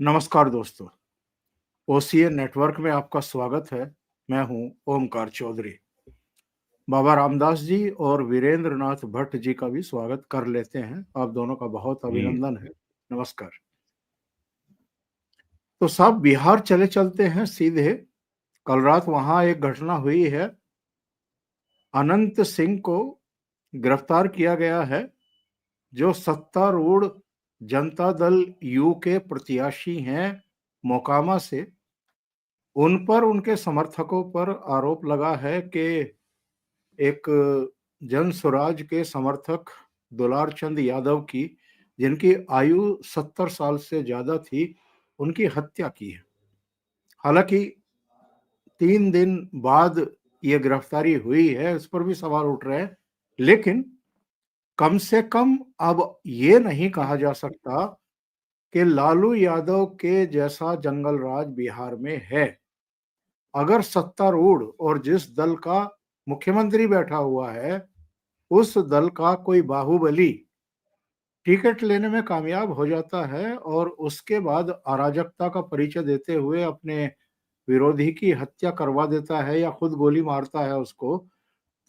नमस्कार दोस्तों, OCA network में आपका स्वागत है। मैं हूं ओमकार चौधरी। बाबा रामदास जी और वीरेंद्र नाथ भट्ट जी का भी स्वागत कर लेते हैं। आप दोनों का बहुत जी, अभिनंदन है। नमस्कार। तो साहब, बिहार चले चलते हैं सीधे। कल रात वहां एक घटना हुई है। अनंत सिंह को गिरफ्तार किया गया है, जो सत्तारूढ़ जनता दल यू के प्रत्याशी हैं मोकामा से। उन पर उनके समर्थकों पर आरोप लगा है कि एक जन स्वराज के समर्थक दुलार चंद यादव की, जिनकी आयु 70 साल से ज्यादा थी, उनकी हत्या की है। हालांकि 3 दिन बाद ये गिरफ्तारी हुई है, इस पर भी सवाल उठ रहे हैं। लेकिन कम से कम अब ये नहीं कहा जा सकता कि लालू यादव के जैसा जंगल राज बिहार में है। अगर सत्तारूढ़ और जिस दल का मुख्यमंत्री बैठा हुआ है, उस दल का कोई बाहुबली टिकट लेने में कामयाब हो जाता है और उसके बाद अराजकता का परिचय देते हुए अपने विरोधी की हत्या करवा देता है या खुद गोली मारता है उसको,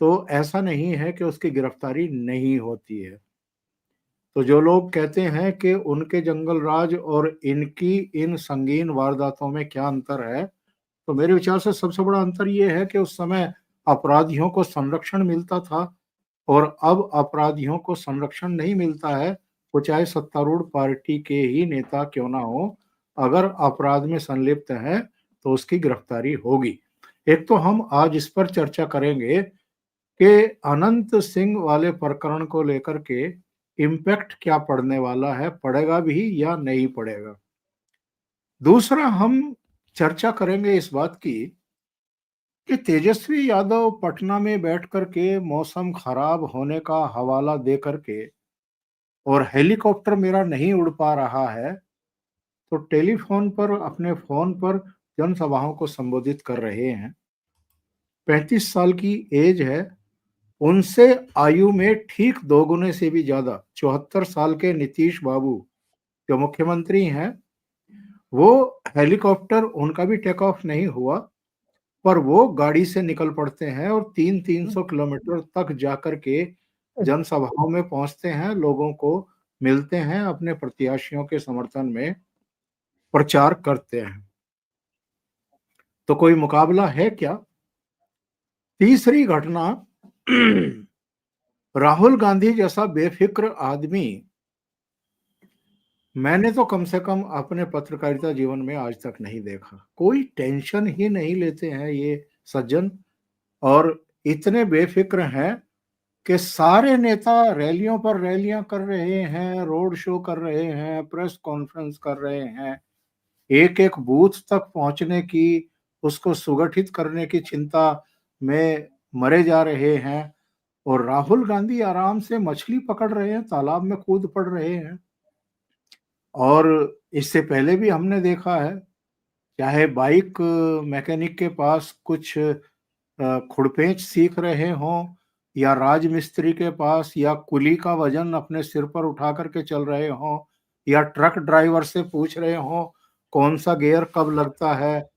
तो ऐसा नहीं है कि उसकी गिरफ्तारी नहीं होती है। तो जो लोग कहते हैं कि उनके जंगल राज और इनकी इन संगीन वारदातों में क्या अंतर है, तो मेरे विचार से सबसे बड़ा अंतर ये है कि उस समय अपराधियों को संरक्षण मिलता था और अब अपराधियों को संरक्षण नहीं मिलता है। वो चाहे सत्तारूढ़ पार्टी के ही नेता क्यों ना हो, अगर अपराध में संलिप्त है तो उसकी गिरफ्तारी होगी। एक तो हम आज इस पर चर्चा करेंगे कि अनंत सिंह वाले प्रकरण को लेकर के इम्पैक्ट क्या पड़ने वाला है, पड़ेगा भी या नहीं पड़ेगा। दूसरा, हम चर्चा करेंगे इस बात की कि तेजस्वी यादव पटना में बैठ करके मौसम खराब होने का हवाला दे करके और हेलीकॉप्टर मेरा नहीं उड़ पा रहा है, तो टेलीफोन पर अपने फोन पर जनसभाओं को संबोधित कर रहे हैं। 35 साल की एज है। उनसे आयु में ठीक 2 गुने से भी ज्यादा 74 साल के नीतीश बाबू जो मुख्यमंत्री हैं, वो हेलीकॉप्टर उनका भी टेक ऑफ नहीं हुआ, पर वो गाड़ी से निकल पड़ते हैं और 300-300 किलोमीटर तक जाकर के जनसभाओं में पहुंचते हैं, लोगों को मिलते हैं, अपने प्रत्याशियों के समर्थन में प्रचार करते हैं। तो कोई मुकाबला है क्या? तीसरी घटना, राहुल गांधी जैसा बेफिक्र आदमी मैंने तो कम से कम अपने पत्रकारिता जीवन में आज तक नहीं देखा। कोई टेंशन ही नहीं लेते हैं ये सज्जन, और इतने बेफिक्र हैं कि सारे नेता रैलियों पर रैलियां कर रहे हैं, रोड शो कर रहे हैं, प्रेस कॉन्फ्रेंस कर रहे हैं, एक एक बूथ तक पहुंचने की, उसको सुगठित करने की चिंता में मरे जा रहे हैं। और राहुल गांधी आराम से मछली पकड़ रहे हैं, तालाब में कूद पड़ रहे हैं। और इससे पहले भी हमने देखा है, चाहे बाइक मैकेनिक के पास कुछ खुरपेंच सीख रहे हों, या राजमिस्त्री के पास, या कुली का वजन अपने सिर पर उठा करके चल रहे हों, या ट्रक ड्राइवर से पूछ रहे हों कौन सा गियर कब लगता है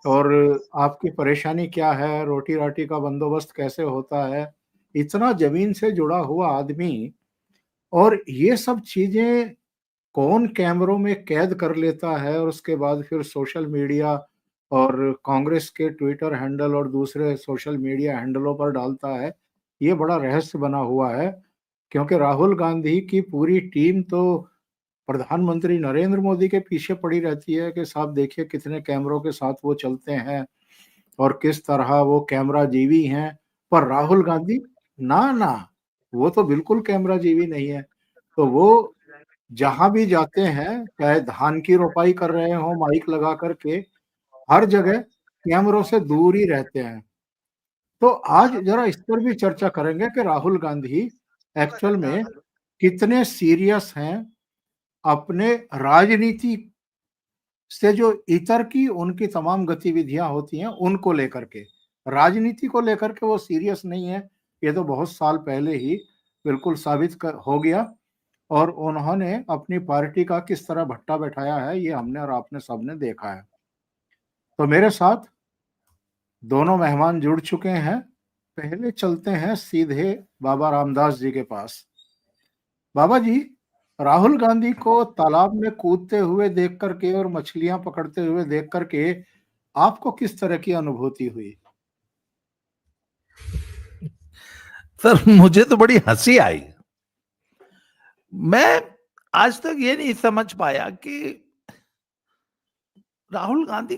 और आपकी परेशानी क्या है, रोटी राटी का बंदोबस्त कैसे होता है। इतना जमीन से जुड़ा हुआ आदमी, और ये सब चीजें कौन कैमरों में कैद कर लेता है और उसके बाद फिर सोशल मीडिया और कांग्रेस के ट्विटर हैंडल और दूसरे सोशल मीडिया हैंडलों पर डालता है, ये बड़ा रहस्य बना हुआ है। क्योंकि राहुल गांधी की पूरी टीम तो प्रधानमंत्री नरेंद्र मोदी के पीछे पड़ी रहती है कि साहब देखिए कितने कैमरों के साथ वो चलते हैं और किस तरह वो कैमरा जीवी हैं। पर राहुल गांधी, ना ना, वो तो बिल्कुल कैमरा जीवी नहीं है। तो वो जहां भी जाते हैं, चाहे धान की रोपाई कर रहे हो माइक लगा करके, हर जगह कैमरों से दूर ही रहते हैं। तो आज जरा इस पर भी चर्चा करेंगे कि राहुल गांधी एक्चुअल में कितने सीरियस हैं अपने राजनीति से, जो इतर की उनकी तमाम गतिविधियां होती हैं उनको लेकर के। राजनीति को लेकर के वो सीरियस नहीं है, ये तो बहुत साल पहले ही बिल्कुल साबित हो गया। और उन्होंने अपनी पार्टी का किस तरह भट्टा बैठाया है, ये हमने और आपने सबने देखा है। तो मेरे साथ दोनों मेहमान जुड़ चुके हैं। पहले चलते हैं सीधे बाबा रामदास जी के पास। बाबा जी, राहुल गांधी को तालाब में कूदते हुए देख करके और मछलियां पकड़ते हुए देख करके आपको किस तरह की अनुभूति हुई? सर, मुझे तो बड़ी हंसी आई। मैं आज तक ये नहीं समझ पाया कि राहुल गांधी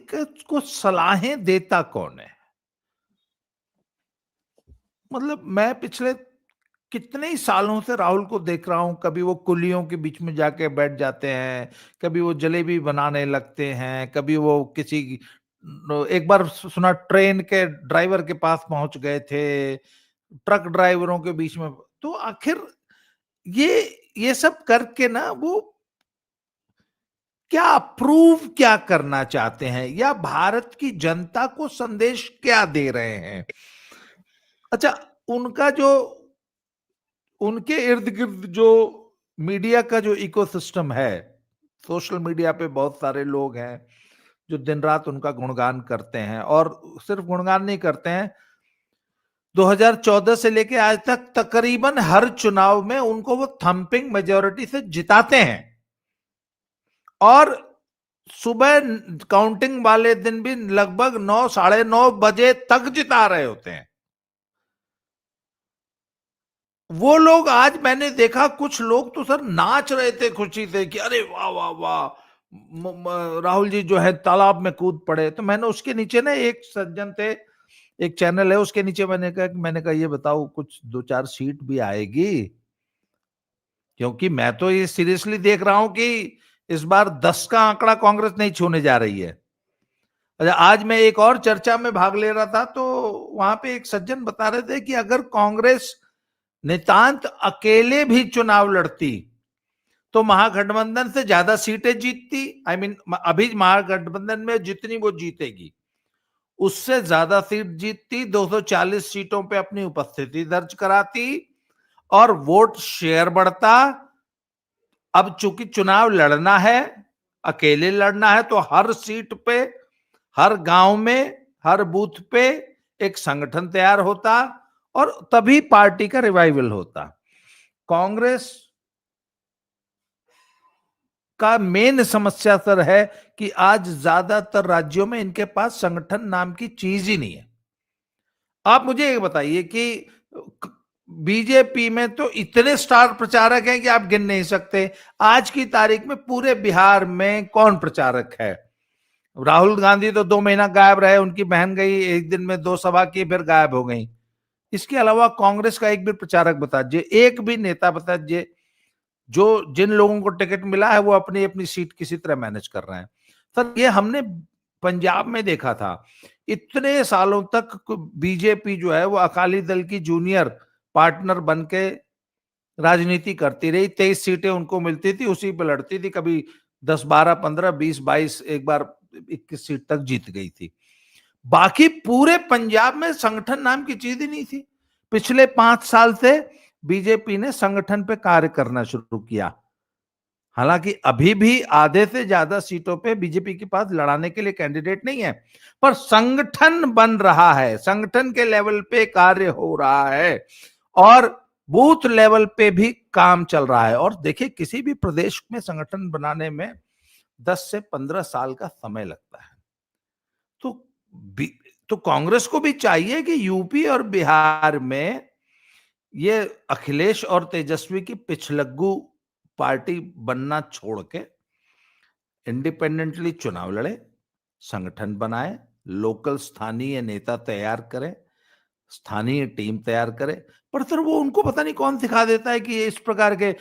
को सलाहें देता कौन है। मतलब मैं पिछले कितने ही सालों से राहुल को देख रहा हूं, कभी वो कुलियों के बीच में जाके बैठ जाते हैं, कभी वो जलेबी बनाने लगते हैं, कभी वो किसी एक बार सुना ट्रेन के ड्राइवर के पास पहुंच गए थे, ट्रक ड्राइवरों के बीच में। तो आखिर ये सब करके ना वो क्या प्रूव क्या करना चाहते हैं, या भारत की जनता को संदेश क्या दे रहे हैं? अच्छा, उनका जो उनके इर्द गिर्द जो मीडिया का जो इकोसिस्टम है, सोशल मीडिया पे बहुत सारे लोग हैं जो दिन रात उनका गुणगान करते हैं, और सिर्फ गुणगान नहीं करते हैं, 2014 से लेके आज तक तकरीबन हर चुनाव में उनको वो थंपिंग मेजोरिटी से जिताते हैं, और सुबह काउंटिंग वाले दिन भी लगभग 9 साढ़े 9 बजे तक जिता रहे होते हैं। वो लोग, आज मैंने देखा कुछ लोग तो सर नाच रहे थे खुशी से कि अरे वाह वाह वाह, राहुल जी जो है तालाब में कूद पड़े। तो मैंने उसके नीचे ना, एक सज्जन थे, एक चैनल है उसके नीचे, मैंने कहा ये बताओ कुछ 2-4 सीट भी आएगी, क्योंकि मैं तो ये सीरियसली देख रहा हूं कि इस बार 10 का आंकड़ा कांग्रेस नहीं छूने जा रही है। अच्छा, आज मैं एक और चर्चा में भाग ले रहा था, तो वहां पे एक सज्जन बता रहे थे कि अगर कांग्रेस नितांत अकेले भी चुनाव लड़ती तो महागठबंधन से ज्यादा सीटें जीतती। आई मीन, अभी महागठबंधन में जितनी वो जीतेगी उससे ज्यादा सीट जीतती, 240 सीटों पे अपनी उपस्थिति दर्ज कराती और वोट शेयर बढ़ता। अब चूंकि चुनाव लड़ना है, अकेले लड़ना है, तो हर सीट पे, हर गांव में, हर बूथ पे एक संगठन तैयार होता और तभी पार्टी का रिवाइवल होता। कांग्रेस का मेन समस्या सर है कि आज ज्यादातर राज्यों में इनके पास संगठन नाम की चीज ही नहीं है। आप मुझे ये बताइए कि बीजेपी में तो इतने स्टार प्रचारक हैं कि आप गिन नहीं सकते। आज की तारीख में पूरे बिहार में कौन प्रचारक है? राहुल गांधी तो 2 महीना गायब रहे, उनकी बहन गई, एक दिन में 2 सभा की, फिर गायब हो गई। इसके अलावा कांग्रेस का एक भी प्रचारक बता दीजिए, एक भी नेता बता दीजिए, जो जिन लोगों को टिकट मिला है वो अपनी अपनी सीट किसी तरह मैनेज कर रहे हैं। सर, ये हमने पंजाब में देखा था। इतने सालों तक बीजेपी जो है वो अकाली दल की जूनियर पार्टनर बन के राजनीति करती रही। 23 सीटें उनको मिलती थी, उसी पे लड़ती थी, कभी 10, 12, 15, 20, 22, एक बार 21 सीट तक जीत गई थी। बाकी पूरे पंजाब में संगठन नाम की चीज ही नहीं थी। पिछले 5 साल से बीजेपी ने संगठन पे कार्य करना शुरू किया। हालांकि अभी भी आधे से ज्यादा सीटों पे बीजेपी के पास लड़ाने के लिए कैंडिडेट नहीं है, पर संगठन बन रहा है, संगठन के लेवल पे कार्य हो रहा है और बूथ लेवल पे भी काम चल रहा है। और देखिए, किसी भी प्रदेश में संगठन बनाने में 10 से 15 साल का समय लगता है। तो तो कांग्रेस को भी चाहिए कि यूपी और बिहार में ये अखिलेश और तेजस्वी की पिछलग्गू पार्टी बनना छोड़ के इंडिपेंडेंटली चुनाव लड़े, संगठन बनाए, लोकल स्थानीय नेता तैयार करें, स्थानीय टीम तैयार करे। पर सर, वो उनको पता नहीं कौन सिखा देता है कि इस प्रकार के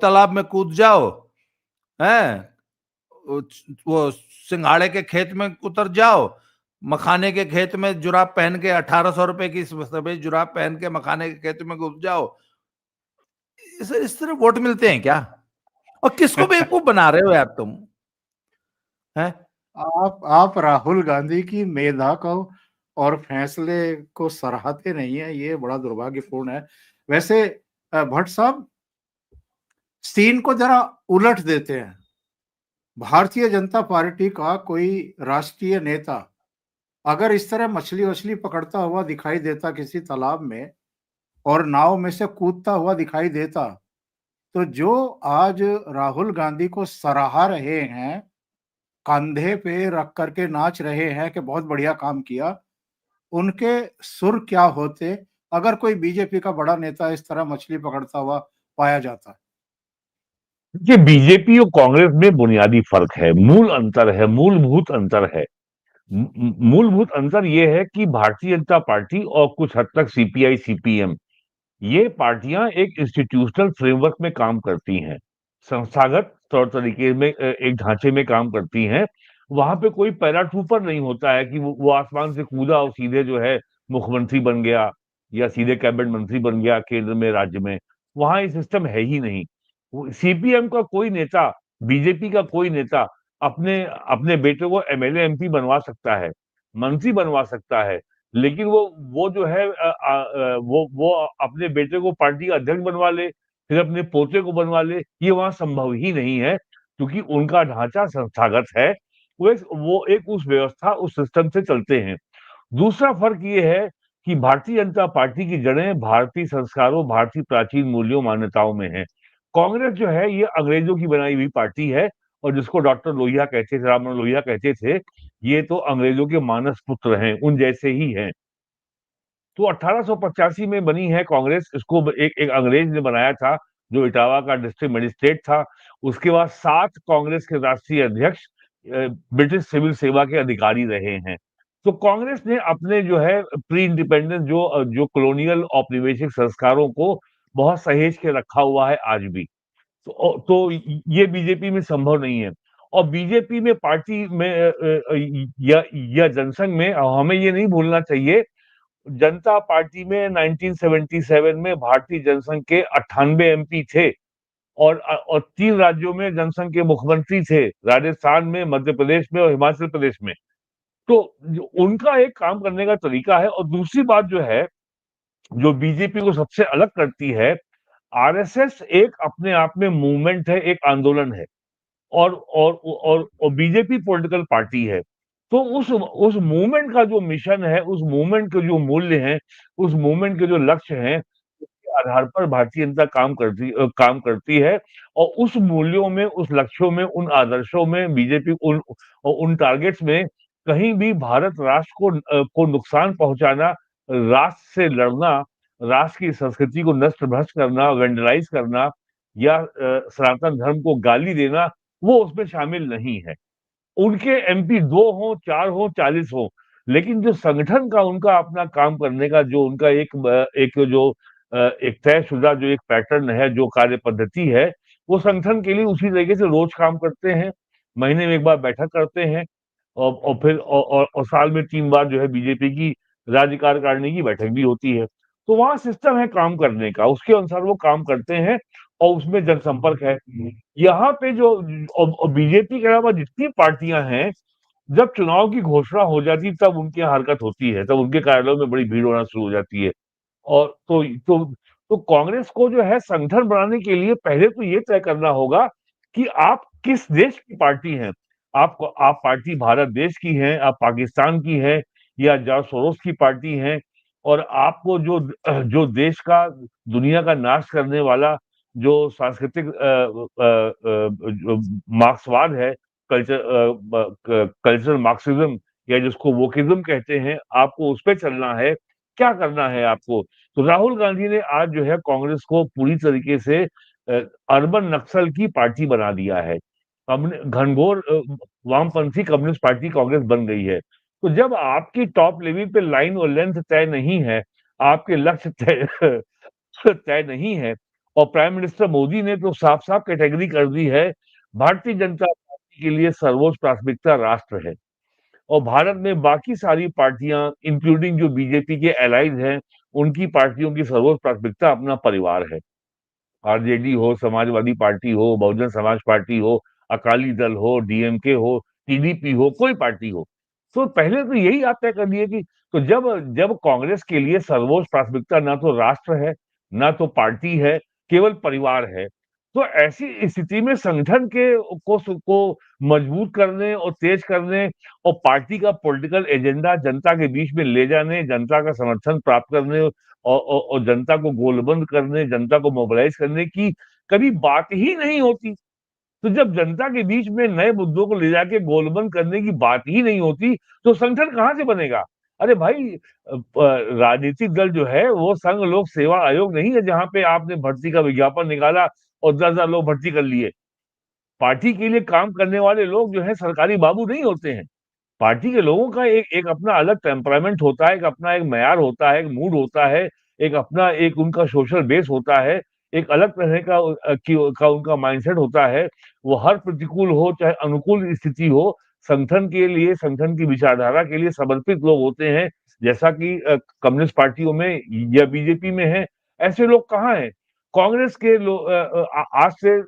तालाब में कूद जाओ, है वो सिंघाड़े के खेत में उतर जाओ, मखाने के खेत में जुराब पहन के 1800 रुपए की सफेद जुराब पहन के मखाने के खेत में घुस जाओ। इस तरह वोट मिलते हैं क्या? और किसको बेवकूफ बना रहे हो यार तुम? हैं? आप राहुल गांधी की मेधा को और फैसले को सराहते नहीं है, ये बड़ा दुर्भाग्यपूर्ण है। वैसे भट्ट साहब, सीन को जरा उलट देते हैं। भारतीय जनता पार्टी का कोई राष्ट्रीय नेता अगर इस तरह मछली वछली पकड़ता हुआ दिखाई देता किसी तालाब में और नाव में से कूदता हुआ दिखाई देता, तो जो आज राहुल गांधी को सराहा रहे हैं, कंधे पे रख करके नाच रहे हैं कि बहुत बढ़िया काम किया, उनके सुर क्या होते अगर कोई बीजेपी का बड़ा नेता इस तरह मछली पकड़ता हुआ पाया जाता? देखिए, बीजेपी और कांग्रेस में बुनियादी फर्क है, मूल अंतर है, मूलभूत अंतर है। मूलभूत अंतर ये है कि भारतीय जनता पार्टी और कुछ हद तक सीपीआई, सीपीएम, ये पार्टियां एक इंस्टीट्यूशनल फ्रेमवर्क में काम करती हैं, संस्थागत तौर तरीके में एक ढांचे में काम करती हैं। वहां पे कोई पैराट्रूपर नहीं होता है कि वो आसमान से कूदा और सीधे जो है मुख्यमंत्री बन गया या सीधे कैबिनेट मंत्री बन गया केंद्र में, राज्य में। वहां ये सिस्टम है ही नहीं। सीपीएम का कोई नेता, बीजेपी का कोई नेता अपने अपने बेटे को एमएलए, एमपी बनवा सकता है, मंत्री बनवा सकता है, लेकिन वो जो है वो अपने बेटे को पार्टी का अध्यक्ष बनवा ले, फिर अपने पोते को बनवा ले, ये वहां संभव ही नहीं है, क्योंकि उनका ढांचा संस्थागत है। वो एक उस व्यवस्था, उस सिस्टम से चलते हैं। दूसरा फर्क ये है कि भारतीय जनता पार्टी की जड़ें भारतीय संस्कारों, भारतीय प्राचीन मूल्यों, मान्यताओं में है। कांग्रेस जो है ये अंग्रेजों की बनाई हुई पार्टी है, और जिसको डॉक्टर लोहिया कहते थे, राममनोहर लोहिया कहते थे, ये तो अंग्रेजों के मानस पुत्र हैं, उन जैसे ही हैं। तो 1885 में बनी है कांग्रेस। इसको एक अंग्रेज ने बनाया था, जो इटावा का डिस्ट्रिक्ट मजिस्ट्रेट था। उसके बाद 7 कांग्रेस के राष्ट्रीय अध्यक्ष ब्रिटिश सिविल सेवा के अधिकारी रहे हैं। तो कांग्रेस ने अपने जो है प्री इंडिपेंडेंस जो कॉलोनियल औपनिवेशिक संस्कारों को बहुत सहेज के रखा हुआ है आज भी। तो ये बीजेपी में संभव नहीं है। और बीजेपी में, पार्टी में या जनसंघ में हमें ये नहीं भूलना चाहिए, जनता पार्टी में 1977 में भारतीय जनसंघ के 98 एमपी थे, और 3 राज्यों में जनसंघ के मुख्यमंत्री थे, राजस्थान में, मध्य प्रदेश में और हिमाचल प्रदेश में। तो उनका एक काम करने का तरीका है। और दूसरी बात जो है, जो बीजेपी को सबसे अलग करती है, आरएसएस एक अपने आप में मूवमेंट है, एक आंदोलन है, और बीजेपी पॉलिटिकल पार्टी है। तो उस मूवमेंट का जो मिशन है, उस मूवमेंट के जो मूल्य हैं, उस मूवमेंट के जो लक्ष्य हैं, उसके आधार पर भारतीय जनता काम करती है। और उस मूल्यों में, उस लक्ष्यों में, उन आदर्शों में, बीजेपी उन टारगेट्स में कहीं भी भारत राष्ट्र को नुकसान पहुंचाना, राष्ट्र से लड़ना, राष्ट्र की संस्कृति को नष्ट भ्रष्ट करना, वेंडलाइज करना, या सनातन धर्म को गाली देना, वो उसमें शामिल नहीं है। उनके एमपी 2 हो, 4 हो, 40 हो, लेकिन जो संगठन का उनका अपना काम करने का जो उनका एक तयशुदा जो एक पैटर्न है, जो कार्य पद्धति है, वो संगठन के लिए उसी तरीके से रोज काम करते हैं, महीने में एक बार बैठक करते हैं, और फिर और साल में 3 बार जो है बीजेपी की राज्य कार्यकारिणी की बैठक भी होती है। तो वहां सिस्टम है काम करने का, उसके अनुसार वो काम करते हैं, और उसमें जनसंपर्क है। यहाँ पे जो बीजेपी के अलावा जितनी पार्टियां हैं, जब चुनाव की घोषणा हो जाती है, तब उनकी हरकत होती है, तब उनके कार्यालयों में बड़ी भीड़ होना शुरू हो जाती है। और तो कांग्रेस को जो है संगठन बनाने के लिए पहले तो ये तय करना होगा कि आप किस देश की पार्टी हैं। आप पार्टी भारत देश की हैं, आप पाकिस्तान की हैं, या जॉर्ज सोरोस की पार्टी हैं। और आपको जो जो देश का, दुनिया का नाश करने वाला जो सांस्कृतिक मार्क्सवाद है, कल्चरल मार्क्सिज्म, या जिसको वोकिज्म कहते हैं, आपको उस पर चलना है। क्या करना है आपको? तो राहुल गांधी ने आज जो है कांग्रेस को पूरी तरीके से अर्बन नक्सल की पार्टी बना दिया है। हमने घनघोर वामपंथी कम्युनिस्ट पार्टी कांग्रेस बन गई है। तो जब आपकी टॉप लेवल पे लाइन और लेंथ तय नहीं है, आपके लक्ष्य तय तय नहीं है, और प्राइम मिनिस्टर मोदी ने तो साफ साफ कैटेगरी कर दी है, भारतीय जनता पार्टी के लिए सर्वोच्च प्राथमिकता राष्ट्र है। और भारत में बाकी सारी पार्टियां, इंक्लूडिंग जो बीजेपी के एलाइज हैं, उनकी पार्टियों की सर्वोच्च प्राथमिकता अपना परिवार है। आरजेडी हो, समाजवादी पार्टी हो, बहुजन समाज पार्टी हो, अकाली दल हो, डीएमके हो, टीडीपी हो, कोई पार्टी हो। तो पहले तो यही आप तय कर लिए कि, तो जब जब कांग्रेस के लिए सर्वोच्च प्राथमिकता ना तो राष्ट्र है, ना तो पार्टी है, केवल परिवार है, तो ऐसी स्थिति में संगठन को मजबूत करने और तेज करने और पार्टी का पॉलिटिकल एजेंडा जनता के बीच में ले जाने, जनता का समर्थन प्राप्त करने और जनता को गोलबंद करने, जनता को मोबिलाइज करने की कभी बात ही नहीं होती। तो जब जनता के बीच में नए मुद्दों को ले जाके गोलबंद करने की बात ही नहीं होती, तो संगठन कहाँ से बनेगा? अरे भाई, राजनीतिक दल जो है वो संघ लोक सेवा आयोग नहीं है जहां पे आपने भर्ती का विज्ञापन निकाला और 10,000 लोग भर्ती कर लिए। पार्टी के लिए काम करने वाले लोग जो है सरकारी बाबू नहीं होते हैं। पार्टी के लोगों का एक एक अपना अलग टेम्परामेंट होता है, एक अपना एक मैयार होता है, एक मूड होता है, एक अपना एक उनका सोशल बेस होता है, एक अलग तरह का उनका माइंडसेट होता है। वो हर प्रतिकूल हो चाहे अनुकूल स्थिति हो, संगठन के लिए, संगठन की विचारधारा के लिए समर्पित लोग होते हैं, जैसा कि कम्युनिस्ट पार्टियों में या बीजेपी में है। ऐसे लोग कहाँ हैं? कांग्रेस के लोग आज से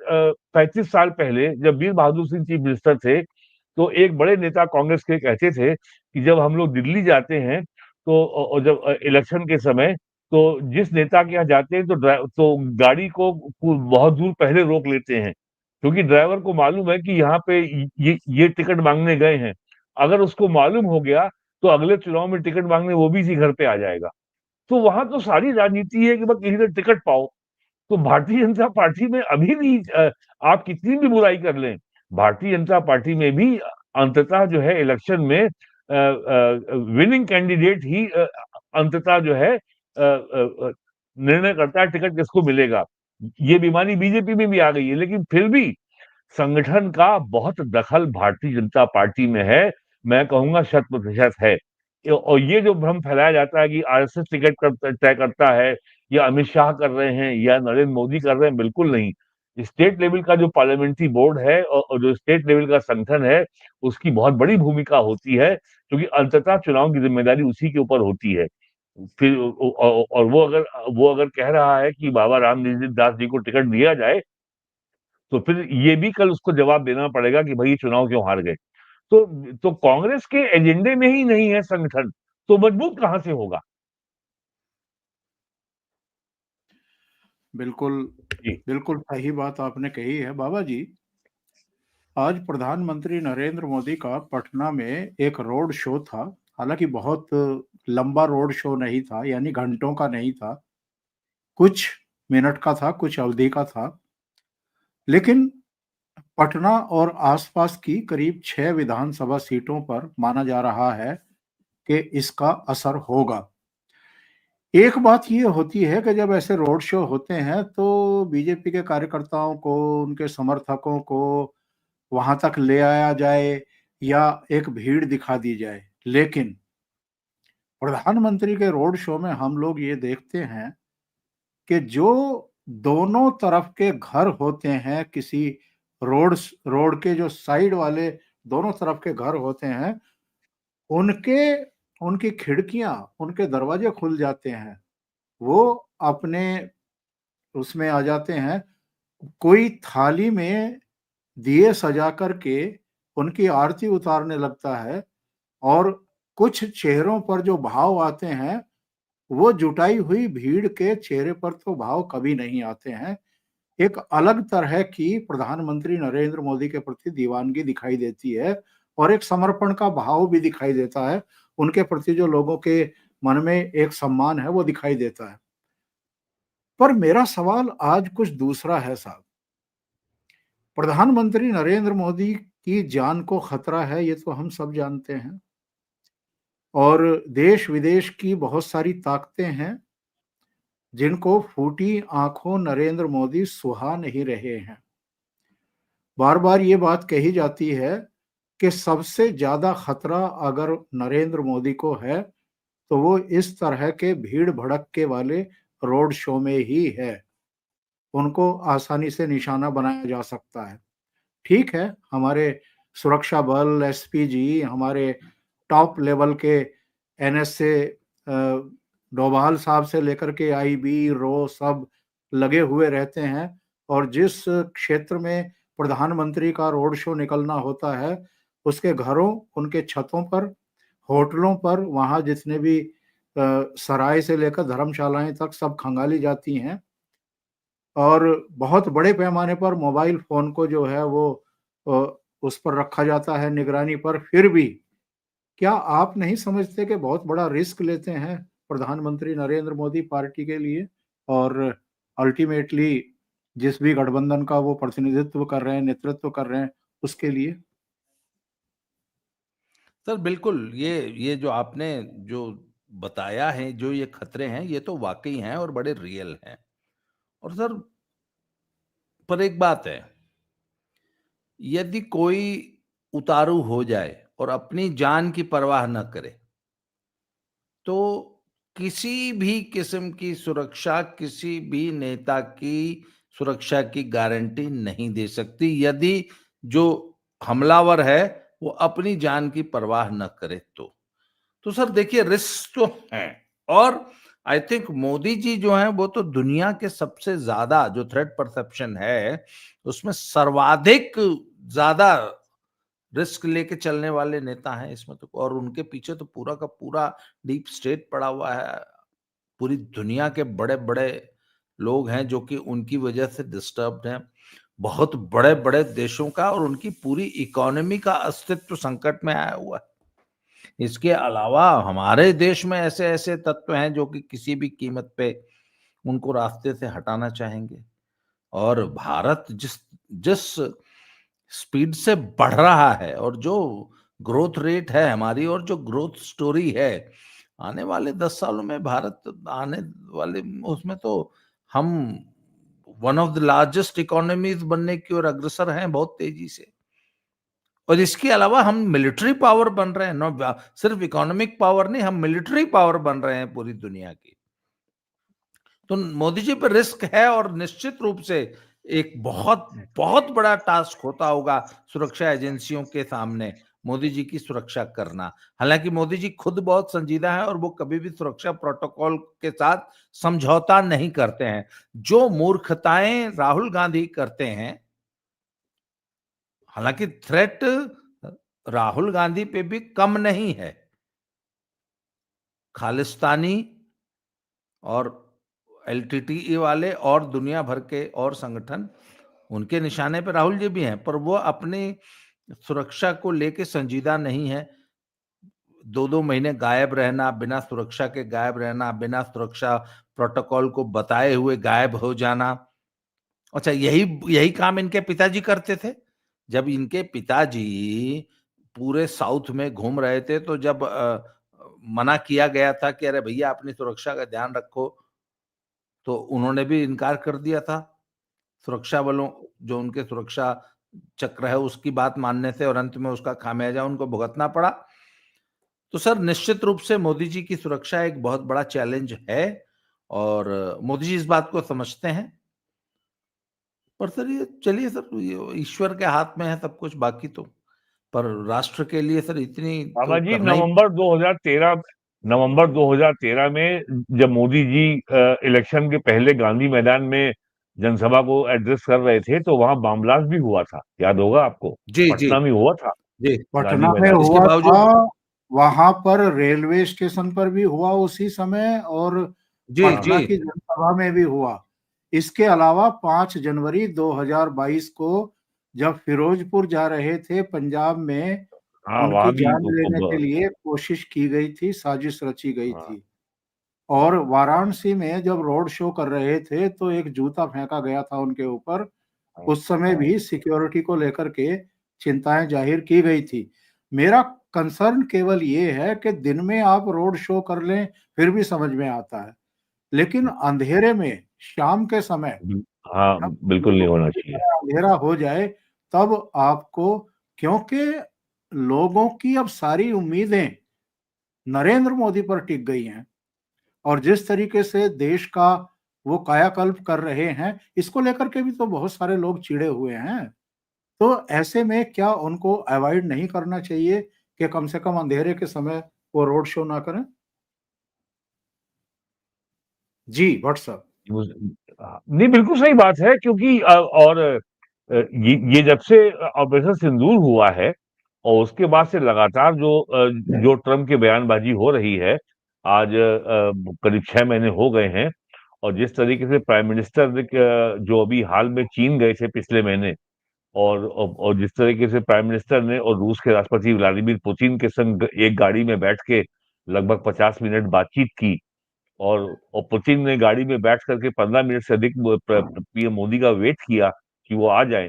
35 साल पहले जब वीर बहादुर सिंह चीफ मिनिस्टर थे, तो एक बड़े नेता कांग्रेस के कहते थे कि जब हम लोग दिल्ली जाते हैं तो और जब इलेक्शन के समय, तो जिस नेता के यहाँ जाते हैं तो गाड़ी को बहुत दूर पहले रोक लेते हैं, क्योंकि ड्राइवर को मालूम है कि यहाँ पे ये टिकट मांगने गए हैं। अगर उसको मालूम हो गया तो अगले चुनाव में टिकट मांगने वो भी इसी घर पे आ जाएगा। तो वहां तो सारी राजनीति है कि बस किसी से टिकट पाओ। तो भारतीय जनता पार्टी में अभी भी आप कितनी भी बुराई कर लें, भारतीय जनता पार्टी में भी अंततः जो है इलेक्शन में विनिंग कैंडिडेट ही अंततः जो है निर्णय करता है टिकट किसको मिलेगा। ये बीमारी बीजेपी में भी आ गई है, लेकिन फिर भी संगठन का बहुत दखल भारतीय जनता पार्टी में है। मैं कहूंगा 100% है। और ये जो भ्रम फैलाया जाता है कि आरएसएस तय करता है या अमित शाह कर रहे हैं या नरेंद्र मोदी कर रहे हैं, बिल्कुल नहीं। स्टेट लेवल का जो पार्लियामेंट्री बोर्ड है और जो स्टेट लेवल का संगठन है, उसकी बहुत बड़ी भूमिका होती है, क्योंकि अंततः चुनाव की जिम्मेदारी उसी के ऊपर होती है। फिर और वो अगर कह रहा है कि बाबा रामनिवास दास जी को टिकट दिया जाए, तो फिर ये भी कल उसको जवाब देना पड़ेगा कि भाई ये चुनाव क्यों हार गए। तो कांग्रेस के एजेंडे में ही नहीं है संगठन, तो मजबूत कहां से होगा? बिल्कुल जी। बिल्कुल सही बात आपने कही है बाबा जी। आज प्रधानमंत्री नरेंद्र मोदी का पटना में एक रोड शो था। हालांकि बहुत लंबा रोड शो नहीं था, यानी घंटों का नहीं था, कुछ मिनट का था, कुछ अवधि का था। लेकिन पटना और आसपास की करीब 6 विधानसभा सीटों पर माना जा रहा है कि इसका असर होगा। एक बात ये होती है कि जब ऐसे रोड शो होते हैं तो बीजेपी के कार्यकर्ताओं को, उनके समर्थकों को वहां तक ले आया जाए या एक भीड़ दिखा दी जाए। लेकिन प्रधानमंत्री के रोड शो में हम लोग ये देखते हैं कि जो दोनों तरफ के घर होते हैं, किसी रोड रोड के जो साइड वाले दोनों तरफ के घर होते हैं, उनके उनकी खिड़कियां, उनके दरवाजे खुल जाते हैं। वो अपने उसमें आ जाते हैं। कोई थाली में दिए सजा करके उनकी आरती उतारने लगता है, और कुछ चेहरों पर जो भाव आते हैं, वो जुटाई हुई भीड़ के चेहरे पर तो भाव कभी नहीं आते हैं। एक अलग तरह की प्रधानमंत्री नरेंद्र मोदी के प्रति दीवानगी दिखाई देती है, और एक समर्पण का भाव भी दिखाई देता है। उनके प्रति जो लोगों के मन में एक सम्मान है, वो दिखाई देता है। पर मेरा सवाल आज कुछ दूसरा है साहब। प्रधानमंत्री नरेंद्र मोदी की जान को खतरा है, ये तो हम सब जानते हैं। और देश विदेश की बहुत सारी ताकतें हैं जिनको फूटी आंखों नरेंद्र मोदी सुहा नहीं रहे हैं। बार बार ये बात कही जाती है कि सबसे ज्यादा खतरा अगर नरेंद्र मोदी को है तो वो इस तरह के भीड़ भड़क्के वाले रोड शो में ही है। उनको आसानी से निशाना बनाया जा सकता है। ठीक है, हमारे सुरक्षा बल, एसपीजी, हमारे टॉप लेवल के एनएसए, डोभाल साहब से लेकर के आईबी, रो, सब लगे हुए रहते हैं। और जिस क्षेत्र में प्रधानमंत्री का रोड शो निकलना होता है, उसके घरों, उनके छतों पर, होटलों पर, वहाँ जितने भी सराय से लेकर धर्मशालाएं तक सब खंगाली जाती हैं। और बहुत बड़े पैमाने पर मोबाइल फोन को जो है वो उस पर रखा जाता है निगरानी पर। फिर भी क्या आप नहीं समझते कि बहुत बड़ा रिस्क लेते हैं प्रधानमंत्री नरेंद्र मोदी पार्टी के लिए, और अल्टीमेटली जिस भी गठबंधन का वो प्रतिनिधित्व कर रहे हैं, नेतृत्व कर रहे हैं, उसके लिए? सर बिल्कुल, ये जो आपने जो बताया है, जो ये खतरे हैं, ये तो वाक़ई हैं और बड़े रियल हैं। और सर, पर एक बात है, यदि कोई उतारू हो जाए और अपनी जान की परवाह न करे, तो किसी भी किस्म की सुरक्षा, किसी भी नेता की सुरक्षा की गारंटी नहीं दे सकती, यदि जो हमलावर है, वो अपनी जान की परवाह न करे तो। तो सर देखिए, रिस्क तो हैं, और आई थिंक मोदी जी जो हैं वो तो दुनिया के सबसे ज्यादा जो थ्रेट परसेप्शन है उसमें सर्वाधिक ज्यादा रिस्क लेके चलने वाले नेता हैं इसमें तो। और उनके पीछे तो पूरा का पूरा डीप स्टेट पड़ा हुआ है, पूरी दुनिया के बड़े बड़े लोग हैं जो कि उनकी वजह से डिस्टर्ब्ड हैं। बहुत बड़े बड़े देशों का और उनकी पूरी इकोनॉमी का अस्तित्व संकट में आया हुआ है। इसके अलावा हमारे देश में ऐसे ऐसे तत्व हैं जो कि किसी भी कीमत पे उनको रास्ते से हटाना चाहेंगे। और भारत जिस जिस स्पीड से बढ़ रहा है और जो ग्रोथ रेट है हमारी और जो ग्रोथ स्टोरी है, आने वाले 10 सालों में भारत आने वाले उसमें तो हम one of the largest economies बनने की ओर अग्रसर हैं बहुत तेजी से। और इसके अलावा हम मिलिट्री पावर बन रहे हैं, सिर्फ इकोनॉमिक पावर नहीं, हम मिलिट्री पावर बन रहे हैं पूरी दुनिया की। तो मोदी जी पर रिस्क है और निश्चित रूप से एक बहुत बहुत बड़ा टास्क होता होगा सुरक्षा एजेंसियों के सामने मोदी जी की सुरक्षा करना। हालांकि मोदी जी खुद बहुत संजीदा है और वो कभी भी सुरक्षा प्रोटोकॉल के साथ समझौता नहीं करते हैं। जो मूर्खताएं राहुल गांधी करते हैं, हालांकि थ्रेट राहुल गांधी पे भी कम नहीं है, खालिस्तानी और एलटीटीई वाले और दुनिया भर के और संगठन उनके निशाने पे राहुल जी भी हैं, पर वो अपनी सुरक्षा को लेके संजीदा नहीं है। 2-2 महीने गायब रहना, बिना सुरक्षा के गायब रहना, बिना सुरक्षा प्रोटोकॉल को बताए हुए गायब हो जाना। अच्छा, यही यही काम इनके पिताजी करते थे। जब इनके पिताजी पूरे साउथ में घूम रहे थे, तो जब मना किया गया था कि अरे भैया अपनी सुरक्षा का ध्यान रखो, तो उन्होंने भी इनकार कर दिया था। सुरक्षा बलों, जो उनके सुरक्षा चक्र है उसकी बात मानने से, और अंत में उसका खामियाजा उनको भुगतना पड़ा। तो सर निश्चित रूप से मोदी जी की सुरक्षा एक बहुत बड़ा चैलेंज है और मोदी जी इस बात को समझते हैं। पर सर ये चलिए सर, ये ईश्वर के हाथ में है सब कुछ, बाकी तो पर राष्ट्र के लिए सर इतनी तो बाबा जी, करना ही। नवंबर 2013 में जब मोदी जी इलेक्शन के पहले गांधी मैदान में जनसभा को एड्रेस कर रहे थे, तो वहां बम ब्लास्ट भी हुआ था, याद होगा आपको। जी जी पटना में हुआ था, जी। गांधी पटना में मैदान में। इसके हुआ था, बावजूद वहां पर रेलवे स्टेशन पर भी हुआ उसी समय, और जी हाँ, जी पटना की जनसभा में भी हुआ। इसके अलावा 5 जनवरी 2022 को जब फिरोजपुर जा रहे थे पंजाब में, हाँ, उनकी वहां भी जान लेने के लिए कोशिश की गई थी, साजिश रची गई हाँ, थी। और वाराणसी में जब रोड शो कर रहे थे तो एक जूता फेंका गया था उनके ऊपर। हाँ, उस समय भी सिक्योरिटी को लेकर के चिंताएं जाहिर की गई थी। मेरा कंसर्न केवल ये है कि दिन में आप रोड शो कर लें फिर भी समझ में आता है, लेकिन अंधेरे में, शाम के समय, हाँ, जब बिल्कुल नहीं लोगों होना की चाहिए। तरह अंधेरा हो जाए, तब आपको, क्योंकि लोगों की अब सारी उम्मीदें नरेंद्र मोदी पर टिक गई हैं, और जिस तरीके से देश का वो कायाकल्प कर रहे हैं, इसको लेकर के भी तो बहुत सारे लोग चिढ़े हुए हैं। तो ऐसे में क्या उनको अवॉइड नहीं करना चाहिए कि कम से कम अंधेरे के समय वो रोड शो ना करें? जी, व्हाट्सएप। नहीं, बिल्कुल सही बात है, क्योंकि और ये जब से ऑपरेशन सिंदूर हुआ है और उसके बाद से लगातार जो ट्रम्प की बयानबाजी हो रही है, आज करीब 6 महीने हो गए हैं, और जिस तरीके से प्राइम मिनिस्टर जो अभी हाल में चीन गए थे पिछले महीने, और जिस तरीके से प्राइम मिनिस्टर ने और रूस के राष्ट्रपति व्लादिमीर पुतिन के संग एक गाड़ी में बैठ के लगभग 50 मिनट बातचीत की, और पुतिन ने गाड़ी में बैठ करके 15 मिनट से अधिक पीएम मोदी का वेट किया कि वो आ जाए,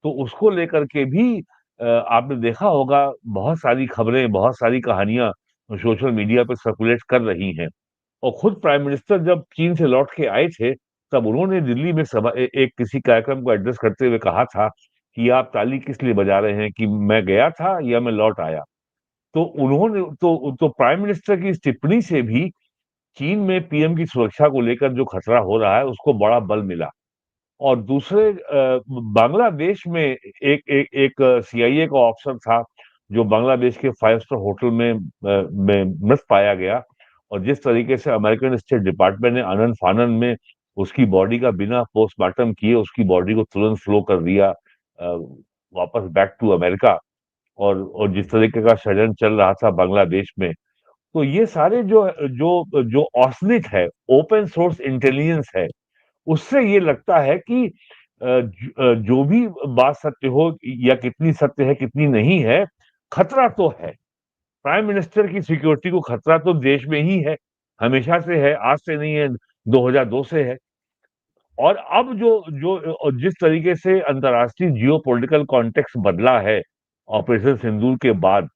तो उसको लेकर के भी आपने देखा होगा बहुत सारी खबरें, बहुत सारी कहानियां सोशल मीडिया पे सर्कुलेट कर रही हैं। और खुद प्राइम मिनिस्टर जब चीन से लौट के आए थे, तब उन्होंने दिल्ली में एक किसी कार्यक्रम को एड्रेस करते हुए कहा था कि आप ताली किस लिए बजा रहे हैं, कि मैं गया था या मैं लौट आया। तो उन्होंने तो प्राइम मिनिस्टर की इस टिप्पणी से भी चीन में पीएम की सुरक्षा को लेकर जो खतरा हो रहा है उसको बड़ा बल मिला। और दूसरे बांग्लादेश में एक सीआईए का ऑफिसर था जो बांग्लादेश के 5 स्टार होटल में मृत पाया गया, और जिस तरीके से अमेरिकन स्टेट डिपार्टमेंट ने आनन फानन में उसकी बॉडी का बिना पोस्टमार्टम किए उसकी बॉडी को तुरंत फ्लो कर दिया वापस बैक टू अमेरिका, और जिस तरीके का षड्यंत्र चल रहा था बांग्लादेश में, तो ये सारे जो जो जो ऑस्निट है, ओपन सोर्स इंटेलिजेंस है, उससे ये लगता है कि जो भी बात सत्य हो या कितनी सत्य है कितनी नहीं है, खतरा तो है। प्राइम मिनिस्टर की सिक्योरिटी को खतरा तो देश में ही है, हमेशा से है, आज से नहीं है, 2002 से है। और अब जो जो जिस तरीके से अंतर्राष्ट्रीय जियो पॉलिटिकल कॉन्टेक्स्ट बदला है ऑपरेशन सिंदूर के बाद,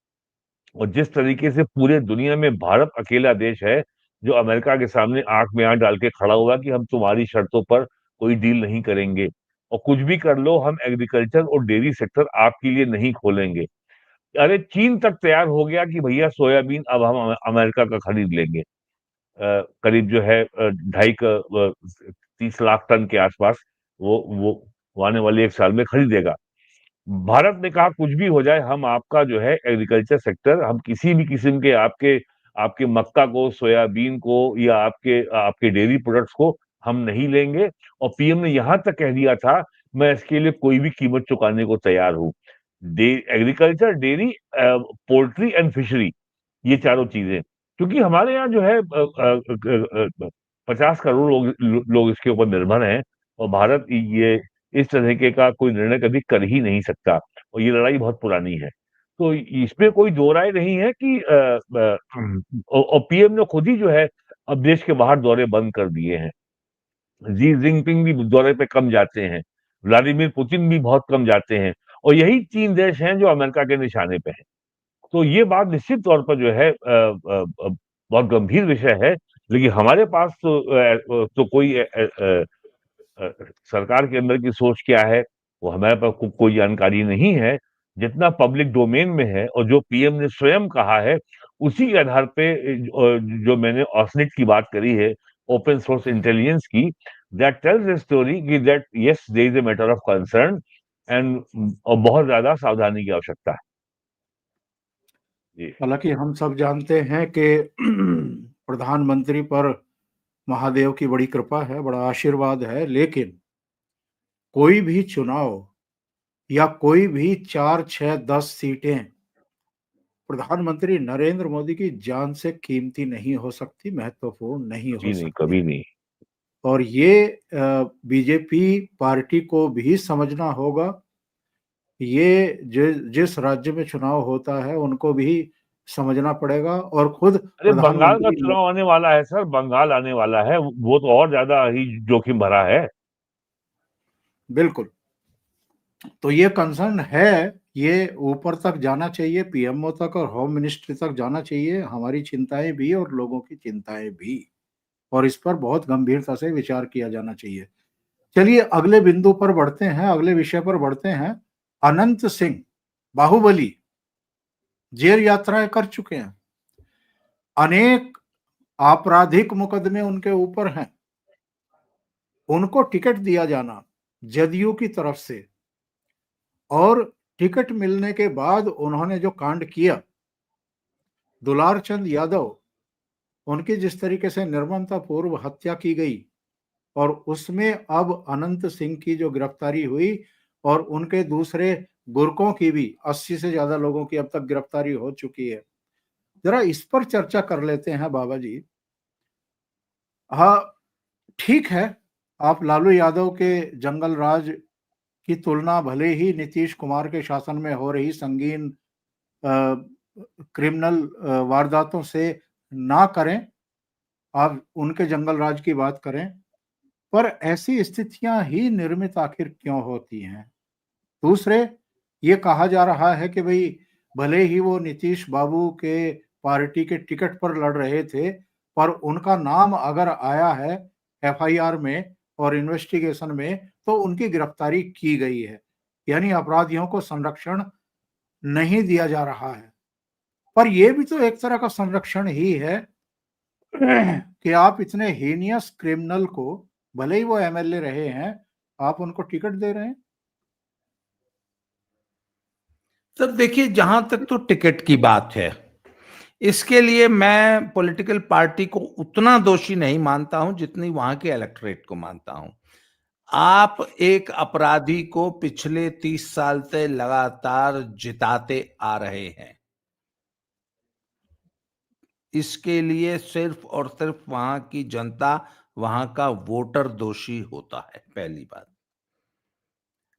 और जिस तरीके से पूरे दुनिया में भारत अकेला देश है जो अमेरिका के सामने आंख में आंख डाल के खड़ा हुआ कि हम तुम्हारी शर्तों पर कोई डील नहीं करेंगे, और कुछ भी कर लो, हम एग्रीकल्चर और डेयरी सेक्टर आपके लिए नहीं खोलेंगे। अरे चीन तक तैयार हो गया कि भैया सोयाबीन अब हम अमेरिका का खरीद लेंगे, करीब जो है 30 लाख टन के आसपास वो आने वाले 1 साल में खरीदेगा। भारत ने कहा कुछ भी हो जाए, हम आपका जो है एग्रीकल्चर सेक्टर, हम किसी भी किस्म के आपके आपके मक्का को, सोयाबीन को या आपके आपके डेयरी प्रोडक्ट्स को हम नहीं लेंगे। और पीएम ने यहां तक कह दिया था, मैं इसके लिए कोई भी कीमत चुकाने को तैयार हूं। Agriculture, dairy, poultry and fishery, ये चारों चीजें, क्योंकि हमारे यहाँ जो है 50 करोड़ लोग इसके ऊपर निर्भर हैं, और भारत ये इस तरीके का कोई निर्णय कभी कर ही नहीं सकता, और ये लड़ाई बहुत पुरानी है। तो इसमें कोई दो राय नहीं है कि और पीएम ने खुद ही जो है अब देश के बाहर दौरे बंद कर दिए हैं। जी जिनपिंग भी दौरे पे कम जाते हैं, व्लादिमीर पुतिन भी बहुत कम जाते हैं, और यही 3 देश हैं जो अमेरिका के निशाने पे हैं। तो ये बात निश्चित तौर पर जो है बहुत गंभीर विषय है, लेकिन हमारे पास तो कोई सरकार के अंदर की सोच क्या है वो हमारे पास कोई जानकारी नहीं है। जितना पब्लिक डोमेन में है और जो पीएम ने स्वयं कहा है, उसी के आधार पे जो मैंने ऑस्निट की बात करी है, ओपन सोर्स इंटेलिजेंस की, दैट टेल्स द स्टोरी कि that yes there is a matter of concern and बहुत ज्यादा सावधानी की आवश्यकता है। जी हालांकि हम सब जानते हैं कि प्रधानमंत्री पर महादेव की बड़ी कृपा है, बड़ा आशीर्वाद है, लेकिन कोई भी चुनाव या कोई भी 4, 6, 10 सीटें प्रधानमंत्री नरेंद्र मोदी की जान से कीमती नहीं हो सकती, महत्वपूर्ण नहीं हो कभी नहीं, सकती। कभी नहीं। और ये बीजेपी पार्टी को भी समझना होगा। ये जिस राज्य में चुनाव होता है उनको भी समझना पड़ेगा, और खुद अरे बंगाल का प्रधानमंत्री चुनाव आने वाला है सर, बंगाल आने वाला है, वो तो और ज्यादा ही जोखिम भरा है। बिल्कुल। तो ये कंसर्न है, ये ऊपर तक जाना चाहिए, पीएमओ तक और होम मिनिस्ट्री तक जाना चाहिए, हमारी चिंताएं भी और लोगों की चिंताएं भी, और इस पर बहुत गंभीरता से विचार किया जाना चाहिए। चलिए अगले बिंदु पर बढ़ते हैं, अगले विषय पर बढ़ते हैं। अनंत सिंह बाहुबली जेल यात्राएं कर चुके हैं, अनेक आपराधिक मुकदमे उनके ऊपर हैं। उनको टिकट दिया जाना जदयू की तरफ से, और टिकट मिलने के बाद उन्होंने जो कांड किया, दुलार चंद यादव, उनकी जिस तरीके से निर्ममता पूर्व हत्या की गई, और उसमें अब अनंत सिंह की जो गिरफ्तारी हुई, और उनके दूसरे गुर्कों की भी 80 से ज्यादा लोगों की अब तक गिरफ्तारी हो चुकी है। जरा इस पर चर्चा कर लेते हैं बाबा जी। हाँ, ठीक है, आप लालू यादव के जंगल राज की तुलना भले ही नीतीश कुमार के शासन में हो रही संगीन क्रिमिनल वारदातों से ना करें, आप उनके जंगल राज की बात करें, पर ऐसी स्थितियां ही निर्मित आखिर क्यों होती हैं? दूसरे, ये कहा जा रहा है कि भाई भले ही वो नीतीश बाबू के पार्टी के टिकट पर लड़ रहे थे, पर उनका नाम अगर आया है एफआईआर में और इन्वेस्टिगेशन में, तो उनकी गिरफ्तारी की गई है, यानी अपराधियों को संरक्षण नहीं दिया जा रहा है। पर यह भी तो एक तरह का संरक्षण ही है कि आप इतने हीनियस क्रिमिनल को, भले ही वो एमएलए रहे हैं, आप उनको टिकट दे रहे हैं। सर देखिए, जहां तक तो टिकट की बात है, इसके लिए मैं पॉलिटिकल पार्टी को उतना दोषी नहीं मानता हूं जितनी वहां के इलेक्टोरेट को मानता हूं। आप एक अपराधी को पिछले 30 साल से लगातार जिताते आ रहे हैं, इसके लिए सिर्फ और सिर्फ वहां की जनता, वहां का वोटर दोषी होता है। पहली बात,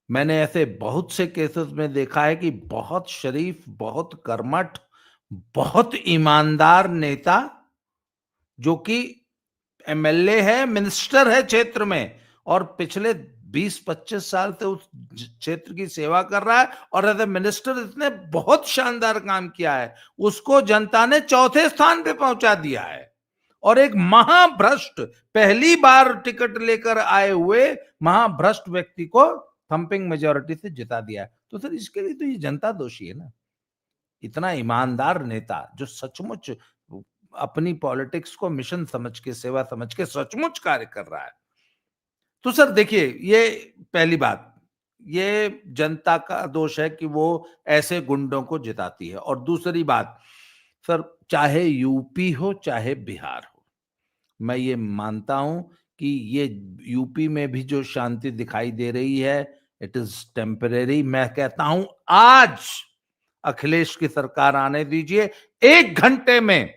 मैंने ऐसे बहुत से केसेस में देखा है कि बहुत शरीफ, बहुत कर्मठ, बहुत ईमानदार नेता जो कि एमएलए है, मिनिस्टर है क्षेत्र में, और पिछले 20-25 साल से उस क्षेत्र की सेवा कर रहा है और एज ए मिनिस्टर इसने बहुत शानदार काम किया है, उसको जनता ने चौथे स्थान पे पहुंचा दिया है। और एक महाभ्रष्ट, पहली बार टिकट लेकर आए हुए महाभ्रष्ट व्यक्ति को थंपिंग मेजोरिटी से जिता दिया है। तो सर इसके लिए तो ये जनता दोषी है ना। इतना ईमानदार नेता जो सचमुच अपनी पॉलिटिक्स को मिशन समझ के, सेवा समझ के सचमुच कार्य कर रहा है, तो सर देखिए, ये पहली बात, ये जनता का दोष है कि वो ऐसे गुंडों को जिताती है। और दूसरी बात सर, चाहे यूपी हो चाहे बिहार हो, मैं ये मानता हूं कि ये यूपी में भी जो शांति दिखाई दे रही है, इट इज टेम्परेरी। मैं कहता हूं आज अखिलेश की सरकार आने दीजिए, 1 घंटे में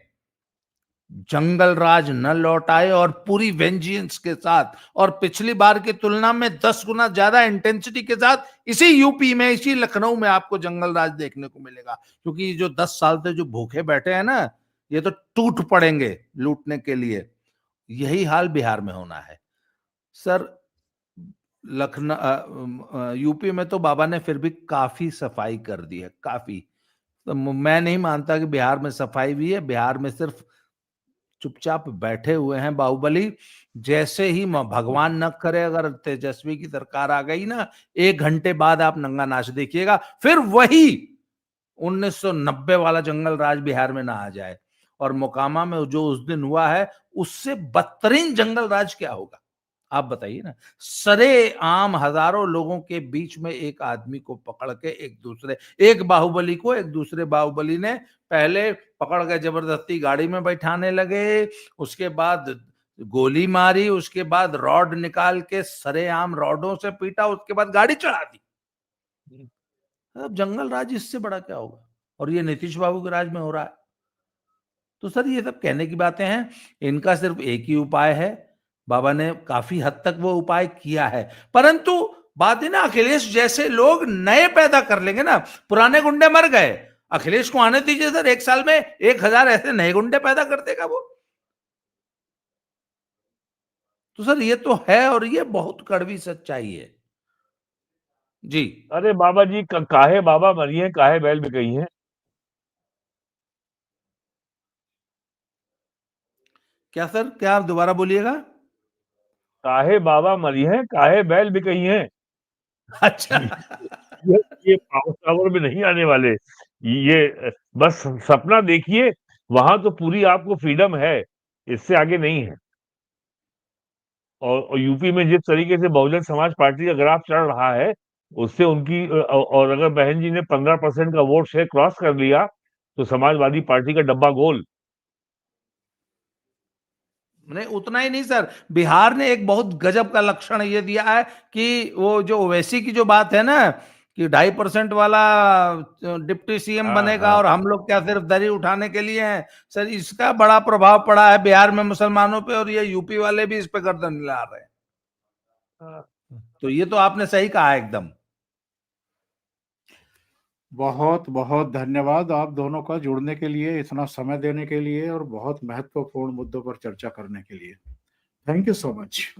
जंगल राज न लौट आए और पूरी वेंजियंस के साथ और पिछली बार की तुलना में 10 गुना ज्यादा इंटेंसिटी के साथ इसी यूपी में, इसी लखनऊ में आपको जंगल राज देखने को मिलेगा। क्योंकि जो 10 साल से जो भूखे बैठे हैं ना, ये तो टूट पड़ेंगे लूटने के लिए। यही हाल बिहार में होना है सर। लखनऊ, यूपी में तो बाबा ने फिर भी काफी सफाई कर दी है, काफी। तो मैं नहीं मानता कि बिहार में सफाई भी है। बिहार में सिर्फ चुपचाप बैठे हुए हैं बाहुबली। जैसे ही भगवान न करे अगर तेजस्वी की सरकार आ गई ना, 1 घंटे बाद आप नंगा नाच देखिएगा, फिर वही 1990 वाला जंगल राज बिहार में ना आ जाए। और मोकामा में जो उस दिन हुआ है, उससे बदतरीन जंगल राज क्या होगा आप बताइए ना। सरे आम हजारों लोगों के बीच में एक आदमी को पकड़ के एक बाहुबली को एक दूसरे बाहुबली ने पहले पकड़ के जबरदस्ती गाड़ी में बैठाने लगे, उसके बाद गोली मारी, उसके बाद रॉड निकाल के सरेआम रॉडों से पीटा, उसके बाद गाड़ी चढ़ा दी। अब जंगल राज इससे बड़ा क्या होगा? और ये नीतीश बाबू के राज में हो रहा है। तो सर ये सब कहने की बातें हैं, इनका सिर्फ एक ही उपाय है। बाबा ने काफी हद तक वो उपाय किया है, परंतु बात है ना, अखिलेश जैसे लोग नए पैदा कर लेंगे ना। पुराने गुंडे मर गए, अखिलेश को आने दीजिए सर, 1 साल में 1000 ऐसे नए गुंडे पैदा कर देगा वो। तो सर ये तो है, और ये बहुत कड़वी सच्चाई है जी। अरे बाबा जी, काहे बाबा मरिए, काहे बैल बिकई हैं। क्या सर, क्या आप दोबारा बोलिएगा? काहे बाबा मरिए, काहे बैल बिकई हैं। अच्छा। ये ये पावर टावर में नहीं आने वाले। ये बस सपना देखिए, वहां तो पूरी आपको फ्रीडम है, इससे आगे नहीं है। और यूपी में जिस तरीके से बहुजन समाज पार्टी का ग्राफ चढ़ रहा है, उससे उनकी और अगर बहन जी ने 15% का वोट शेयर क्रॉस कर लिया, तो समाजवादी पार्टी का डब्बा गोल। नहीं, उतना ही नहीं सर, बिहार ने एक बहुत गजब का लक्षण ये दिया है कि वो जो ओवैसी की जो बात है ना, कि 2.5% वाला डिप्टी सीएम हाँ, बनेगा हाँ। और हम लोग क्या सिर्फ दरी उठाने के लिए हैं। सर, इसका बड़ा प्रभाव पड़ा है बिहार में मुसलमानों पे, और ये यूपी वाले भी इस पे गर्दन हिला रहे हैं। तो ये तो आपने सही कहा एकदम। बहुत बहुत धन्यवाद आप दोनों का जुड़ने के लिए, इतना समय देने के लिए और बहुत महत्वपूर्ण मुद्दों पर चर्चा करने के लिए। Thank you so much.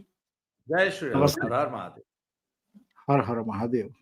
जय श्री राम। नमस्कार। हर हर महादेव। हर हर महादेव।